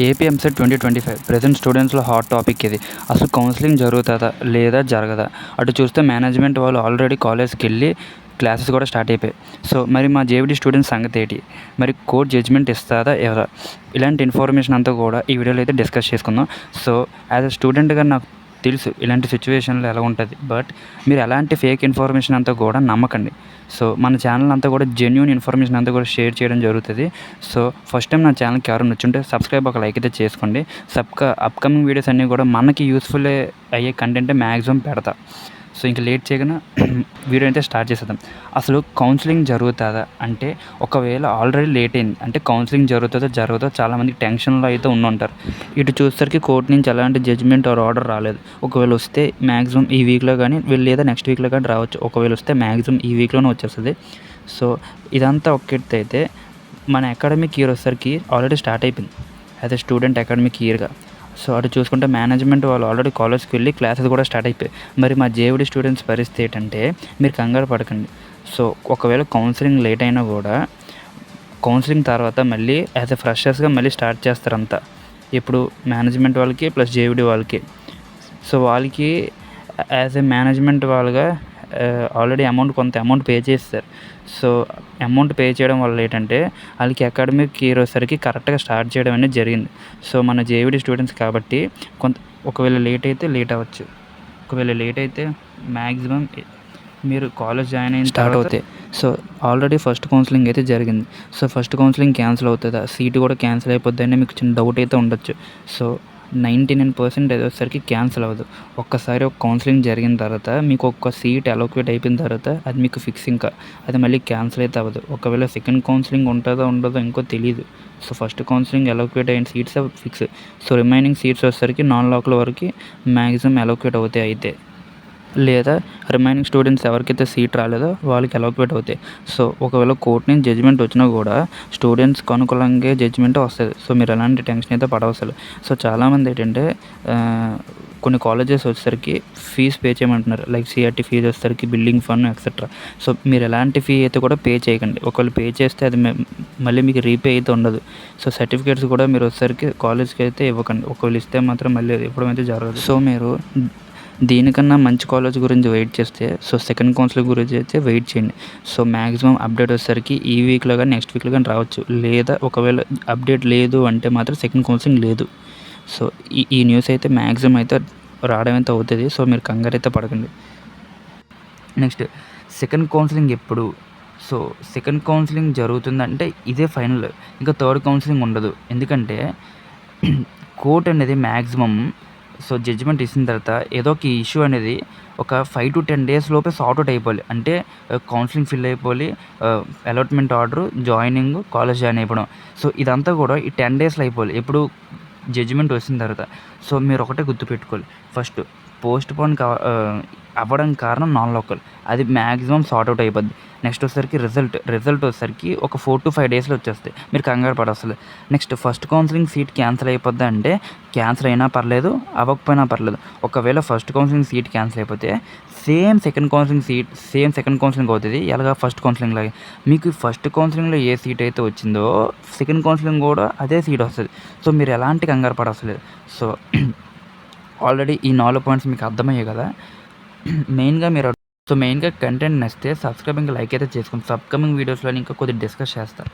AP EAMCET 2025 present స్టూడెంట్స్లో hot topic ఇది. అసలు కౌన్సిలింగ్ జరుగుతుందా లేదా జరగదా? అటు చూస్తే మేనేజ్మెంట్ వాళ్ళు ఆల్రెడీ కాలేజ్కి వెళ్ళి క్లాసెస్ కూడా స్టార్ట్ అయిపోయాయి. సో మరి మా జేవిడి స్టూడెంట్స్ సంగతి ఏంటి? మరి కోర్ట్ జడ్జ్మెంట్ ఇస్తుందా ఎవరా? ఇలాంటి ఇన్ఫర్మేషన్ అంతా కూడా ఈ వీడియోలో అయితే డిస్కస్ చేసుకుందాం. సో యాజ్ అ స్టూడెంట్గా నాకు తెలుసు ఇలాంటి సిచ్యువేషన్లో ఎలా ఉంటుంది. బట్ మీరు ఎలాంటి ఫేక్ ఇన్ఫర్మేషన్ అంతా కూడా నమ్మకండి. సో మన ఛానల్ అంతా కూడా జెన్యూన్ ఇన్ఫర్మేషన్ అంతా కూడా షేర్ చేయడం జరుగుతుంది. సో ఫస్ట్ టైం నా ఛానల్కి ఎవరైనా నచ్చుంటే సబ్స్క్రైబ్ ఒక లైక్ అయితే చేసుకోండి. అప్కమింగ్ వీడియోస్ అన్నీ కూడా మనకి యూస్ఫుల్ అయ్యే కంటెంటే మ్యాక్సిమం పెడతా. సో ఇంకా లేట్ చేయకుండా వీడియో అయితే స్టార్ట్ చేసేద్దాం. అసలు కౌన్సిలింగ్ జరుగుతుందా అంటే, ఒకవేళ ఆల్రెడీ లేట్ అయింది అంటే కౌన్సిలింగ్ జరుగుతుందో చాలామందికి టెన్షన్లో అయితే ఉంటారు. ఇటు చూసేసరికి కోర్టు నుంచి ఎలాంటి జడ్జ్మెంట్ ఆర్ ఆర్డర్ రాలేదు. ఒకవేళ వస్తే మ్యాక్సిమం ఈ వీక్లో కానీ లేదా నెక్స్ట్ వీక్లో కానీ రావచ్చు. ఒకవేళ వస్తే మ్యాక్సిమం ఈ వీక్లోనే వచ్చేస్తుంది. సో ఇదంతా ఒక్కటి అయితే మన అకాడమిక్ ఇయర్ వచ్చేసరికి ఆల్రెడీ స్టార్ట్ అయిపోయింది యాజ్ ఎ స్టూడెంట్ అకాడమిక్ ఇయర్గా. సో అటు చూసుకుంటే మేనేజ్మెంట్ వాళ్ళు ఆల్రెడీ కాలేజ్కి వెళ్ళి క్లాసెస్ కూడా స్టార్ట్ అయిపోయాయి. మరి మా జేవిడి స్టూడెంట్స్ పరిస్థితి ఏంటంటే, మీరు కంగారు పడకండి. సో ఒకవేళ కౌన్సిలింగ్ లేట్ అయినా కూడా కౌన్సిలింగ్ తర్వాత మళ్ళీ యాజ్ ఎ ఫ్రెషర్స్గా మళ్ళీ స్టార్ట్ చేస్తారు అంతా. ఇప్పుడు మేనేజ్మెంట్ వాళ్ళకి ప్లస్ జేవిడి వాళ్ళకి. సో వాళ్ళకి యాజ్ ఎ మేనేజ్మెంట్ వాళ్ళగా ఆల్రెడీ కొంత అమౌంట్ పే చేస్తారు. సో అమౌంట్ పే చేయడం వల్ల ఏంటంటే వాళ్ళకి అకాడమిక్ ఇయర్ వచ్చేసరికి కరెక్ట్గా స్టార్ట్ చేయడం అనేది జరిగింది. సో మన జేవిడి స్టూడెంట్స్ కాబట్టి ఒకవేళ లేట్ అయితే లేట్ అవ్వచ్చు. ఒకవేళ లేట్ అయితే మ్యాక్సిమం మీరు కాలేజ్ జాయిన్ అయిన స్టార్ట్ అవుతాయి. సో ఆల్రెడీ ఫస్ట్ కౌన్సిలింగ్ అయితే జరిగింది. సో ఫస్ట్ కౌన్సిలింగ్ క్యాన్సిల్ అవుతుందా, సీటు కూడా క్యాన్సిల్ అయిపోద్దని మీకు చిన్న డౌట్ అయితే ఉండొచ్చు. సో 99% వచ్చేసరికి క్యాన్సిల్ అవ్వదు. ఒక్కసారి ఒక కౌన్సిలింగ్ జరిగిన తర్వాత మీకు ఒక్క సీట్ అలోకేట్ అయిపోయిన తర్వాత అది మీకు ఫిక్స్. ఇంకా అది మళ్ళీ క్యాన్సిల్ అయితే అవ్వదు. ఒకవేళ సెకండ్ కౌన్సిలింగ్ ఉంటుందో ఉండదో ఇంకో తెలియదు. సో ఫస్ట్ కౌన్సిలింగ్ అలోకేట్ అయిన seats fix. So remaining seats వచ్చేసరికి నాన్ లోకల్ వరకు మ్యాక్సిమం అలోకేట్ అవుతాయి. అయితే లేదా రిమైనింగ్ స్టూడెంట్స్ ఎవరికైతే సీట్ రాలేదో వాళ్ళకి అలోకేట్ అవుతాయి. సో ఒకవేళ కోర్టు నుంచి జడ్జ్మెంట్ వచ్చినా కూడా స్టూడెంట్స్కి అనుకూలంగా జడ్జ్మెంట్ వస్తుంది. సో మీరు ఎలాంటి టెన్షన్ అయితే పడవసలు. సో చాలామంది ఏంటంటే కొన్ని కాలేజెస్ వచ్చేసరికి ఫీజు పే చేయమంటున్నారు. లైక్ సిఆర్టీ ఫీజు వచ్చేసరికి బిల్డింగ్ ఫండ్ ఎక్సెట్రా. సో మీరు ఎలాంటి ఫీ అయితే కూడా పే చేయకండి. ఒకవేళ పే చేస్తే అది మళ్ళీ మీకు రీపే అయితే ఉండదు. సో సర్టిఫికేట్స్ కూడా మీరు వచ్చేసరికి కాలేజ్కి అయితే ఇవ్వకండి. ఒకవేళ ఇస్తే మాత్రం మళ్ళీ ఇవ్వడం అయితే జరగదు. సో మీరు దీనికన్నా మంచి కాలేజ్ గురించి వెయిట్ చేస్తే సెకండ్ కౌన్సిలింగ్ గురించి అయితే వెయిట్ చేయండి. సో మ్యాక్సిమం అప్డేట్ వచ్చేసరికి ఈ వీక్లో కానీ నెక్స్ట్ వీక్లో కానీ రావచ్చు. లేదా ఒకవేళ అప్డేట్ లేదు అంటే మాత్రం సెకండ్ కౌన్సిలింగ్ లేదు. సో ఈ న్యూస్ అయితే మ్యాక్సిమం అయితే రావడం అయితే అవుతుంది. సో మీరు కంగారు అయితే పడకండి. నెక్స్ట్ సెకండ్ కౌన్సిలింగ్ ఎప్పుడు? సో సెకండ్ కౌన్సిలింగ్ జరుగుతుందంటే ఇదే ఫైనల్. ఇంకా థర్డ్ కౌన్సిలింగ్ ఉండదు. ఎందుకంటే కోర్ట్ అనేది మ్యాక్సిమం జడ్జిమెంట్ ఇచ్చిన తర్వాత ఏదో ఒక ఇష్యూ అనేది ఒక 5 to 10 days లోపే సార్ట్ అవుట్ అయిపోవాలి. అంటే కౌన్సిలింగ్ ఫిల్ అయిపోయి allotment order, joining, college join అయిపోవడం. సో ఇదంతా కూడా ఈ 10 daysలో అయిపోవాలి. ఎప్పుడు జడ్జిమెంట్ వచ్చిన తర్వాత. సో మీరు ఒకటే గుర్తుపెట్టుకోవాలి, ఫస్ట్ పోస్ట్ పోన్ అవ్వడం కారణం నాన్ లోకల్, అది మ్యాక్సిమం సార్ట్ అవుట్ అయిపోద్ది. నెక్స్ట్ వచ్చేసరికి రిజల్ట్ వచ్చేసరికి ఒక 4 to 5 daysలో వచ్చేస్తాయి. మీరు కంగారు పడవసలు. Next first counselling seat cancel అయిపోద్ది అంటే క్యాన్సిల్ అయినా పర్లేదు, అవ్వకపోయినా పర్లేదు. ఒకవేళ ఫస్ట్ కౌన్సిలింగ్ సీట్ క్యాన్సిల్ అయిపోతే సెకండ్ కౌన్సిలింగ్ అవుతుంది. ఎలాగా ఫస్ట్ కౌన్సిలింగ్ లాగే మీకు ఫస్ట్ కౌన్సిలింగ్లో ఏ సీట్ అయితే వచ్చిందో సెకండ్ కౌన్సిలింగ్ కూడా అదే సీట్ వస్తుంది. సో మీరు ఎలాంటి కంగారు పడవసలేదు. సో ఆల్రెడీ ఈ 4 పాయింట్స్ మీకు అర్థమయ్యాయి కదా. మెయిన్గా కంటెంట్ నచ్చితే సబ్స్క్రైబింగ్ లైక్ అయితే చేసుకోండి. అప్కమింగ్ వీడియోస్లో ఇంకా కొద్దిగా డిస్కస్ చేస్తాను.